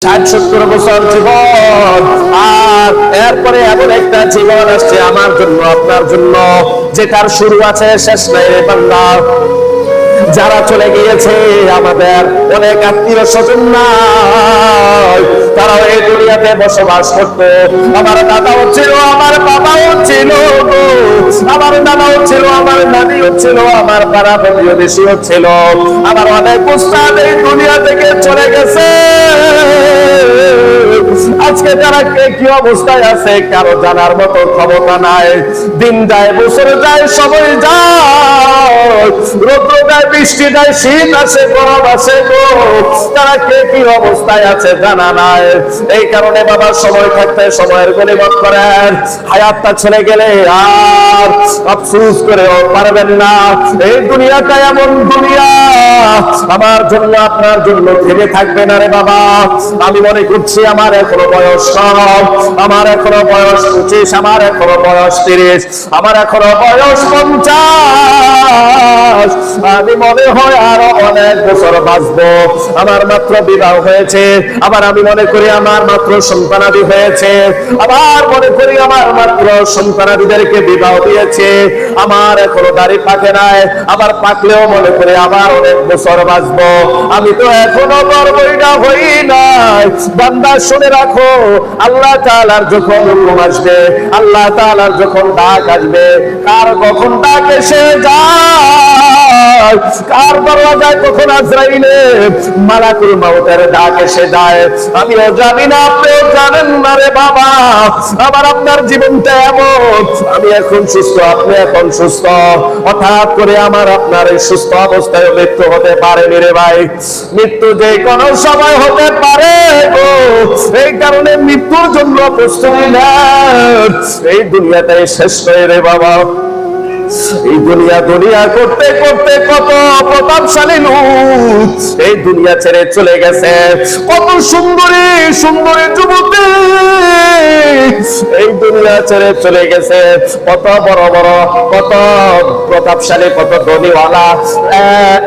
60-70 বছর জীবন, আর এরপরে এমন একটা জীবন আসছে আমার জন্য আপনার জন্য, যেটার শুরু আছে শেষ নাই রে বান্দা। যারা চলে গিয়েছে আমাদের অনেক আত্মীয় স্বজন নাই, তারাও এই দুনিয়াতে বসবাস করতো। আমার দাদাও ছিল, আমার বাবাও ছিল, আমার দাদাও ছিল, আমার নানিও ছিল, আমার পাড়া প্রতিবেশীও ছিল, আমার অনেক উস্তাদ এই দুনিয়া থেকে চলে গেছে। আজকে তারা কে কি অবস্থায় আছে কারো জানার মতো ক্ষমতা নাই। দিন যায়, বছর যায়, সময় যায়, রৌদ্র যায়, বৃষ্টি যায়, শীত আসে, গরম আসে, তারা কে কি অবস্থায় আছে জানা নাই। এই কারণে বাবা সময় থাকতে সময়ের গনিমত করেন। হায়াতটা চলে গেলে আর আফসোস করেও পারবেন না। এই দুনিয়াটা এমন দুনিয়া, আমার জন্য আপনার জন্য থেমে থাকবে না রে বাবা। আমি মনে করছি আমার এখনো বয়স কম, আমার এখনো বয়স 25, আমার এখনো বয়স 30, আমার এখনো বয়স 50। আমি মনে হয় আরো অনেক বছর বাঁচবো। আমার মাত্র বিবাহ হয়েছে, আবার আমি মনে করি আমার মাত্র সন্তানাদি হয়েছে, আবার মনে করি আমার মাত্র সন্তানাদিদেরকে বিবাহ দিয়েছে, আমার এখনো দাড়ি পাকে নাই, আবার পাকলেও মনে করি আবার অনেক বছর বাঁচবো। আমি তো এখনো বড়ই না হই নাই। বান্দা শুনে রাখো, আল্লাহ তাআলার যখন হুকুম আসবে, আল্লাহ তাআলার যখন ডাক আসবে, কার কখন ডাক এসে যায়, কার দরওয়াজায় কখন আজরাইলের মালাকুল মউতের ডাক এসে যায়, আমিও জানি না, আপনিও জানেন না রে বাবা। আবার আপনার জীবনটা এমন, আমি এখন সুস্থ, আপনি এখন সুস্থ, হঠাৎ করে আমার আপনার এই সুস্থ অবস্থায় মৃত্যু হতে পারে রে ভাই। মৃত্যু যে কোনো সময় হতে পারে গো। এই কারণে মৃত্যুর জন্য প্রস্তুতি নেন। এই দুনিয়াটাই শেষ হয়ে রে বাবা। এই দুনিয়া দুনিয়া করতে করতে কত প্রতাপশালী লোক এই দুনিয়া ছেড়ে চলে গেছে। কত সুন্দরী সুন্দরী যুবতী এই দুনিয়া ছেড়ে চলে গেছে। কত বড় বড়, কত প্রতাপশালী, কত ধনীওয়ালা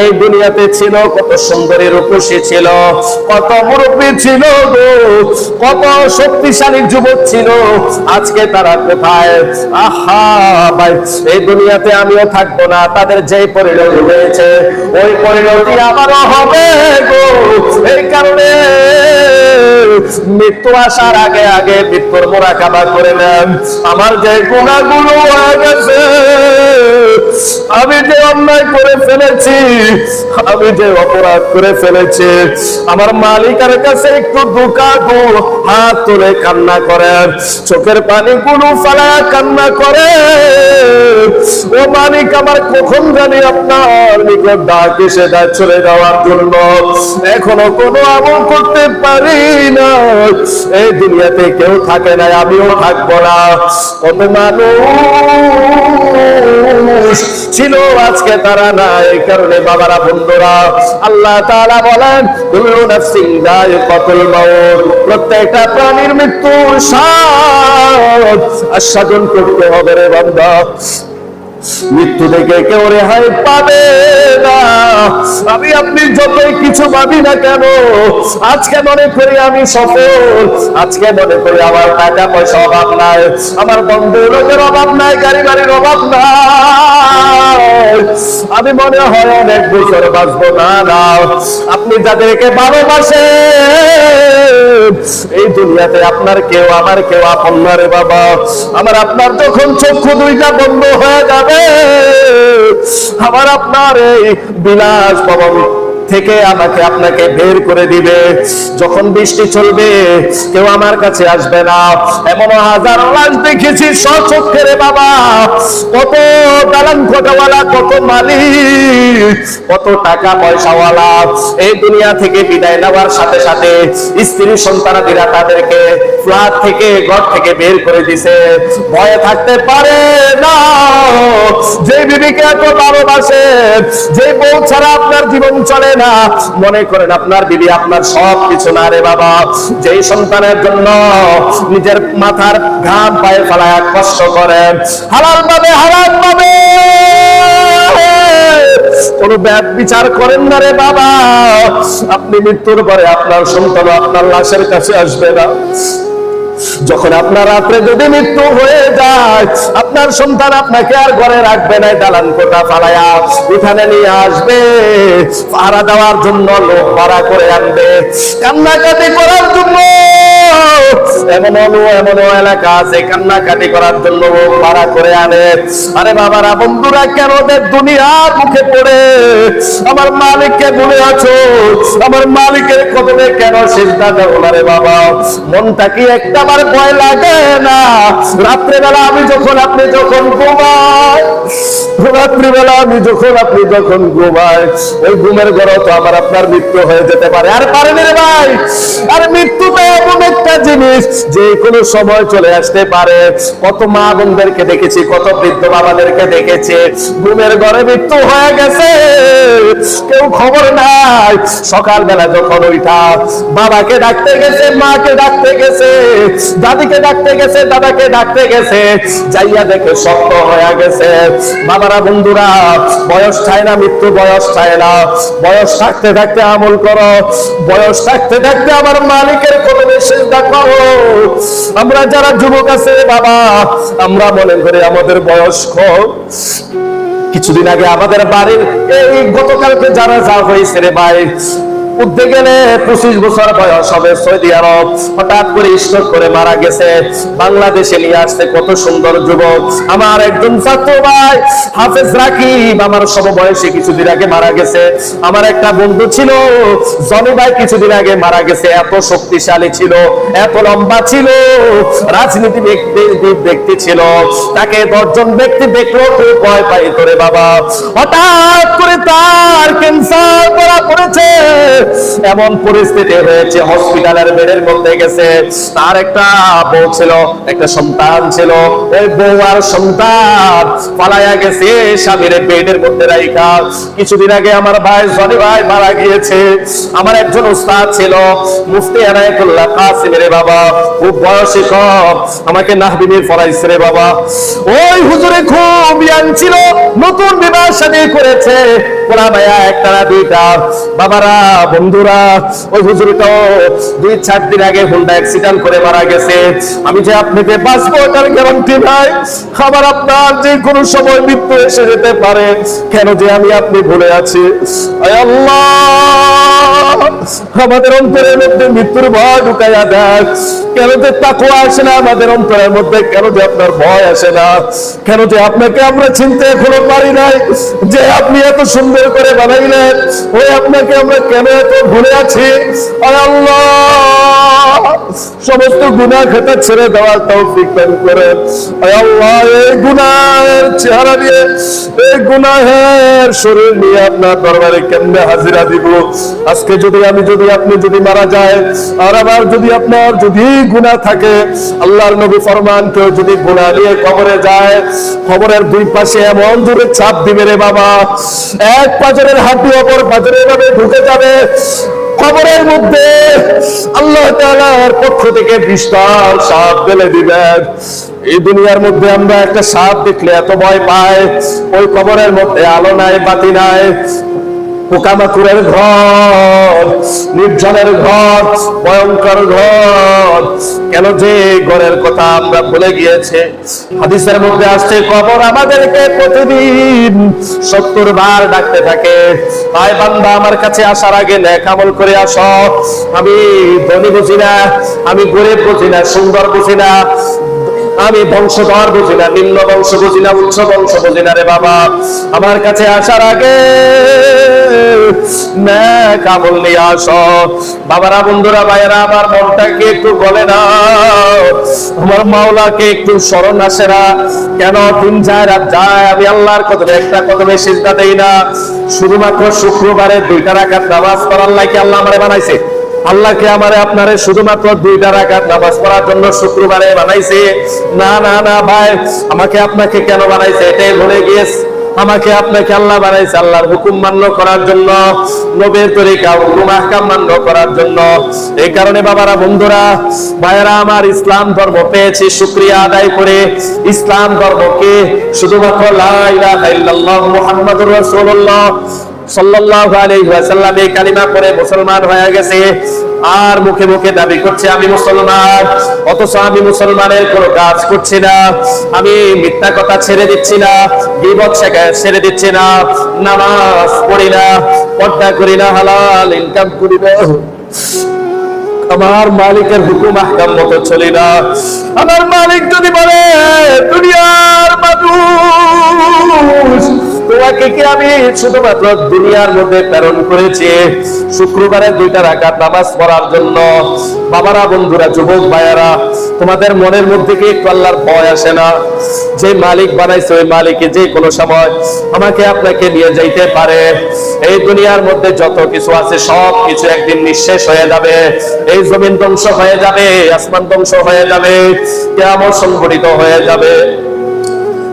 এই দুনিয়াতে ছিল, কত সুন্দরী রূপসী ছিল, কত মুরব্বী ছিল গো, কত শক্তিশালী যুবক ছিল। আজকে তারা কোথায়? আহা ভাই, এই দুনিয়াতে আমিও থাকবো না। তাদের যে পরিণতি হয়েছে ওই পরিণতি আমারও হবে গো। এই কারণে মৃত্যু আসার আগে আগে মৃত্যুর মুরাকাবা করে নেন। আমার যে গুনাহগুলো হয়ে গেছে, আমি যে অন্যায় করে ফেলেছি, আমি যে অপরাধ করে ফেলেছি, আমার মালিকের কাছে একটু দুকাগু হাত তুলে কান্না করেন, চোখের পানি গুলো ফেলায় কান্না করে, ও মালিক আমার কখন জানি আপনার নিকট ডাক এসে যায় চলে যাওয়ার জন্য, এখনো কোনো আমল করতে পারি না। এই দুনিয়াতে কেউ থাকে না, আমিও থাকবো না। কত মানুষ ছিল আজকে তারা নাই। এই কারণে বাবারা, বন্ধুরা, আল্লাহ তাআলা বলেন কুল্লু নাফসিন যায়িকাতুল মাউত, প্রত্যেকটা প্রাণীর মৃত্যুর স্বাদ আস্বাদন করতে হবে রে বান্দা। মৃত্যু থেকে কেউ রেহাই পাবে না। আমি আপনি যতই কিছু ভাবি না কেন, আজকে মনে করি আমি সফল, আজকে মনে করি আমার টাকা পয়সা অভাব নাই, আমার বন্ধু লোকের অভাব নাই, গাড়ি বাড়ির অভাব নাই, আমি মনে হয় অনেক বছর বাঁচবো না। না, আপনি যাদেরকে ভালোবাসেন এই দুনিয়াতে আপনার কেউ আমার কেউ আপন না রে বাবা। আমার আপনার যখন চক্ষু দুইটা বন্ধ হয়ে যাবে, আমার আপনার এই বিলাস ভবন থেকে আমাকে আপনাকে বের করে দিবে। যখন বৃষ্টি চলবে কেউ আমার কাছে আসবে না। এমন হাজারো লাশ দেখেছি স্বচক্ষে রে বাবা। কত দালান কোঠাওয়ালা, কত মালিক, কত টাকা পয়সাওয়ালা এই দুনিয়া থেকে বিদায় নেওয়ার সাথে সাথে স্ত্রী সন্তানাদিরা তাদেরকে ফ্ল্যাট থেকে, ঘর থেকে বের করে দিছে। ভয়ে থাকতে পারে না। যে বিবিকে এত ভালোবাসে, যে বউ ছাড়া আপনার জীবন চলে না, মনে করেন আপনার বিবি আপনার সব কিছু না রে বাবা। যেই সন্তানের জন্য নিজের মাথার ঘাম পায়ে ফেলায় কষ্ট করেন, হালাল ভাবে কোনো বিচার করেন না রে বাবা। আপনি মৃত্যুর পরে আপনার সন্তান আপনার লাশের কাছে আসবে না। যখন আপনার রাত্রে যদি মৃত্যু হয়ে যায়, আপনার সন্তান আপনাকে আর ঘরে রাখবে না, দালান কোঠা ফালায়া উঠানে নিয়ে আসবে, পাহারা দেওয়ার জন্য লোক ভাড়া করে আনবে, কান্নাকাটি করার জন্য। এমন এলাকা আছে কান্নাকাটি করার জন্য লোক ভাড়া করে আনে। আরে বাবারা, বন্ধুরা, কেন দুনিয়ার মুখে পড়ে আমার মালিককে ভুলে আছো? আমার মালিকের কদমে কেন সিজদা দাও না রে বাবা? মনটা কি একটা আমার ভয় লাগে না? রাত্রিবেলা আমি যখন আপনি যখন ঘুমাই, রাত্রিবেলা আমি যখন আপনি যখন ঘুমাই, ওই ঘুমের ঘরে তো আমার আপনার মৃত্যু হয়ে যেতে পারে। আর পারেন রে ভাই? আর মৃত্যুটা এমন একটা জিনিস যে কোনো সময় চলে আসতে পারে। কত মা বোনদেরকে দেখেছি, কত বৃদ্ধ বাবাদেরকে দেখেছে, ঘুমের ঘরে মৃত্যু হয়ে গেছে, কেউ খবর নাই। সকালবেলা যখন ওইটা বাবাকে ডাকতে গেছে, মাকে ডাকতে গেছে, দাদিকে ডাকতে গেছে, দাদাকে ডাকতে গেছে, যাইয়া দেখে শক্ত হয়ে গেছে। বাবারা, বন্ধুরা, বয়স চায় না, মৃত্যু বয়স চায় না। বয়স থাকতে থাকতে আমল করো, বয়স থাকতে থাকতে আমার মালিকের কদমে সিজদা করো। আমরা যারা যুবক আছে বাবা, আমরা মনে করি আমাদের বয়স কম। কিছুদিন আগে আমাদের বাড়ির এই গতকালকে যারা যা হয়েছে রে ভাই, উঠতে গেলে 25 বছর বয়স হবে, সৌদি আরব, হঠাৎ করে স্ট্রোক করে মারা গেছে। বাংলাদেশে নিয়ে আসছে কত সুন্দর যুবক। আমার একজন ছাত্র ভাই হাফেজ রাকিব আমার সমবয়সী কিছুদিন আগে মারা গেছে। আমার একটা বন্ধু ছিল জনি ভাই, কিছুদিন আগে মারা গেছে। এত শক্তিশালী ছিল, এত লম্বা ছিল, রাজনীতি ব্যক্তি ছিল, তাকে 10 জন ব্যক্তি দেখলো তো ভয় পাইত রে বাবা। হঠাৎ করে তার ক্যান্সার ধরা পড়েছে, এমন পরিস্থিতি হয়েছে হসপিটালের বেডের মধ্যে গেছে। তার একটা বউ ছিল, একটা সন্তান ছিল, ওই বউ আর সন্তান পালায়া গেছে স্বামীর বেডের মধ্যে রাইখা। কিছুদিন আগে আমার ভাই জনি ভাই মারা গিয়েছে। আমার একজন উস্তাদ ছিল মুফতি এনায়েতুল্লাহ কাসিম রে বাবা, খুব বয়সী কম, আমাকে নাহবিনী পড়াইছে রে বাবা। ওই হুজুরে খুব ইয়াং ছিল, নতুন বিবাহ শাদী করেছে, পোড়া ভাইয়া একটা না দুইটা। বাবারা, বন্ধুরা, ওই হুজুরটাও 2-4 দিন আগে হুন্ডা অ্যাক্সিডেন্ট করে মারা গেছে। আমি যে আপনাকে বাঁচবো তার গ্যারান্টি নাই। আবার আপনার যে কোনো সময় মৃত্যু এসে যেতে পারে। কেন যে আমি আপনি ভুলে আছি? আয় আল্লাহ, আমাদের অন্তরের মধ্যে মৃত্যুর ভয় ঢুকাইয়া দেয়। কেন যে তাকওয়া আসে না আমাদের অন্তরের মধ্যে? কেন যে আপনার ভয় আসে না? কেন যে আপনাকে আমরা চিনতে এখনো পারি নাই যে আপনি এত সুন্দর করে বানাইলেন? ওই আপনাকে আমরা কেন এত ভুলে আছি? আয় আল্লাহ, সমস্ত গুনাহ খাতা ছেড়ে দেওয়ার তৌফিক দান করেন। আয় আল্লাহ, এই গুনাহের চেহারা নিয়ে, এই গুনাহের শরীর নিয়ে আপনার দরবারে কেমনে হাজিরা দিব? আজকে যদি আপনি যদি মারা যায়, আর আবার যদি আপনার যদি গুনাহ থাকে, আল্লাহর নবী ফরমান, কেউ যদি গুনাহ নিয়ে কবরে যায়, কবরের 2 পাশে এমন জোরে চাপ দিবে রে বাবা, এক পাজরের হাড্ডি অপর পাজরের ভাবে ঢুকে যাবে। কবরের মধ্যে আল্লাহ তাআলার পক্ষ থেকে বিশাল সাপ ফেলে দিবেন। এই দুনিয়ার মধ্যে আমরা একটা সাপ দেখলে এত ভয় পাই, ওই কবরের মধ্যে আলো নাই, বাতি নাই, পোকামাকড়ের ঘর, নির্জনের ঘর, ভয়ঙ্কর ঘর। কেন যে ঘরের কথা আমরা ভুলে গিয়েছে? হাদিসের মধ্যে আসছে কবর আমাদেরকে প্রতিদিন 70 বার ডাকতে থাকে, আয় বান্দা আমার কাছে আসার আগে নেক আমল করে আসো। আমি ধনী বুঝি না, আমি গরিব বুঝি না, সুন্দর বুঝি না, আমি বংশধর বুঝি না, নিম্ন বংশ বুঝি না, উচ্চ বংশ বুঝি না রে বাবা। আমার কাছে আসার আগে নেক আমল নিয়ে আসো। বাবারা, বন্ধুরা, ভাইয়েরা, আমার মনটাকে একটু বলে না, আমার মাওলাকে একটু স্মরণ আসে না? কেন 3-4 রাত যায় আমি আল্লাহর কদমে একটা কদমে সিজদা দেই না? শুধুমাত্র শুক্রবারে 2টা রাকাত নামাজ পড়ার লাগি আল্লাহ আমারে বানাইছে। আল্লাহকে আমারে আপনারে শুধুমাত্র 2টা রাকাত নামাজ পড়ার জন্য শুক্রবারে বানাইছে? না না না ভাই, আমাকে আপনাকে কেন বানাইছে এটাই ভুলে গিয়েছে। আমাকে আপনাকে আল্লাহ বানাইছে আল্লাহর হুকুম মান্য করার জন্য, নবীর তরিকা হুকুম আহকাম মান্য করার জন্য। এই কারণে বাবারা, বন্ধুরা, ভাইয়েরা আমার, ইসলাম ধর্ম পেয়েছি শুকরিয়া আদায় করে। ইসলাম ধর্মকে শুধুমাত্র লা ইলাহা ইল্লাল্লাহ মুহাম্মাদুর রাসূলুল্লাহ সাল্লাল্লাহু আলাইহি ওয়াসাল্লাম এই কালিমা পড়ে মুসলমান হয়ে গেছে, আর মুখে মুখে দাবি করছে আমি মুসলমান, অথচ আমি মুসলমানের কোনো কাজ করছি না, আমি মিথ্যা কথা ছেড়ে দিচ্ছি না, গীবত ছেড়ে দিচ্ছি না, নামাজ পড়ি না, পর্দা করি না, হালাল ইনকাম করি না, আমার মালিকের হুকুম আহকাম মতো চলি না। আমার মালিক যদি বলে দুনিয়ার মানুষ তোমাকে কি আমি শুধুমাত্র দুনিয়ার মধ্যে প্রেরণ করেছি শুক্রবারে 2টা রাকাত নামাজ পড়ার জন্য, বাবারা, বন্ধুরা, যুবক ভাইয়ারা, তোমাদের মনের মধ্যে কি একটু আল্লাহর ভয় আসে না? যে মালিক বানাইছে ওই মালিকই যে কোনো সময় আমাকে আপনাকে নিয়ে যাইতে পারে। এই দুনিয়ার মধ্যে যত কিছু আছে সব কিছু একদিন নিঃশেষ হয়ে যাবে, এই জমিন ধ্বংস হয়ে যাবে, আসমান ধ্বংস হয়ে যাবে, কিয়ামত সংঘটিত হয়ে যাবে।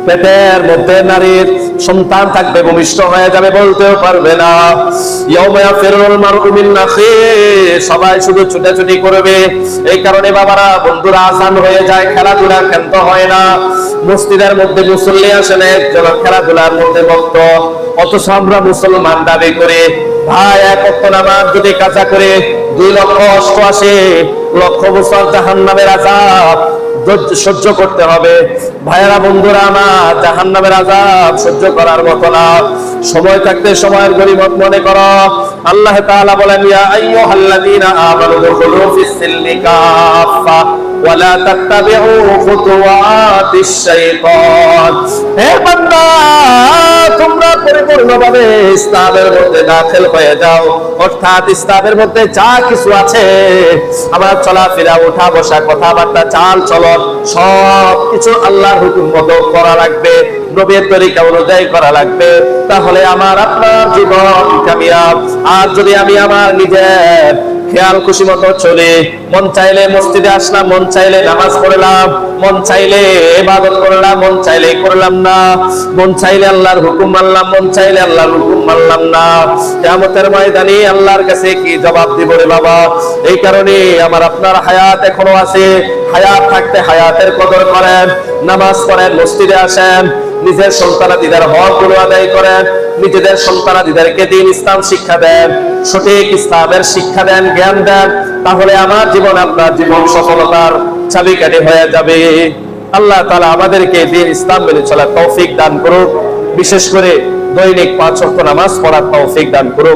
পেটের মধ্যে নারীর সন্তান থাকবে, ভূমিষ্ঠ হয়ে যাবে, বলতেও পারবে না। ইয়াউমা ইয়াফিরুল মারউ মিন আখিহি, সবাই শুধু ছুটাছুটি করবে। এই কারণে বাবারা, বন্ধুরা, আজান হয়ে যায়, খেলাধুলা কেন্দ্র হয় না, মসজিদের মধ্যে মুসল্লি আসে না, খেলাধুলার মধ্যে মত্ত। অথচ আমরা মুসলমান দাবি করে ভাই এক ওয়াক্ত নামাজ যদি কাজা করে 2,88,00,000 বছর জাহান্নামের আযাব সহ্য করতে হবে। ভাইয়েরা, বন্ধুরা আমার, জাহান্নামের আযাব সহ্য করার মতো না। সময় থাকতে সময়ের গনিমত মনে করো। আল্লাহ তাআলা বলেন ইয়া আইয়ুহাল্লাযীনা আমানু দুখুলু ফিস-সিলমি কাফা ওয়া লা তাত্তাবিউ খুতুওয়াতিশ শাইতান। হে বান্দা, তোমরা পরিপূর্ণভাবে ইসলামের মধ্যে দাখিল হয়ে যাও, অর্থাৎ ইসলামের মধ্যে যা কিছু আছে, আমার চলাফেরা, ওঠা বসা, কথাবার্তা, চাল চলন, সব কিছু আল্লাহর হুকুম মতো করা লাগবে, নবীর তরিকা অনুযায়ী করা লাগবে। তাহলে আমার আপনার জীবন কামিয়াব। আর যদি আমি আমার নিজের খেয়াল খুশি মতো চলে, মন চাইলে মসজিদে আসলাম, মন চাইলে নামাজ পড়লাম, মন চাইলে ইবাদত করলাম, মন চাইলে করলাম না, মন চাইলে আল্লাহর হুকুম মানলাম, মন চাইলে আল্লাহর হুকুম মানলাম না, কিয়ামতের ময়দানে আল্লাহর কাছে কি জবাব দিব রে বাবা? এই কারণে আমার আপনার হায়াত এখনো আছে, হায়াত থাকতে হায়াতের কদর করেন, নামাজ পড়েন, মসজিদে আসেন, নিজের সন্তানাদিদের হকগুলো আদায় করেন, নিজেদের সন্তানাদিদেরকে দ্বীন ইসলাম শিক্ষা দেন, সঠিক ইসলামের শিক্ষা দেন, জ্ঞান দেন। তাহলে আমার জীবন, আপনার জীবন সফলতার চাবিকাঠি হয়ে যাবে। আল্লাহ তাআলা আমাদেরকে দ্বীন ইসলাম মেনে চলার তৌফিক দান করুক, বিশেষ করে দৈনিক 5 ওয়াক্ত নামাজ পড়ার তৌফিক দান করুক।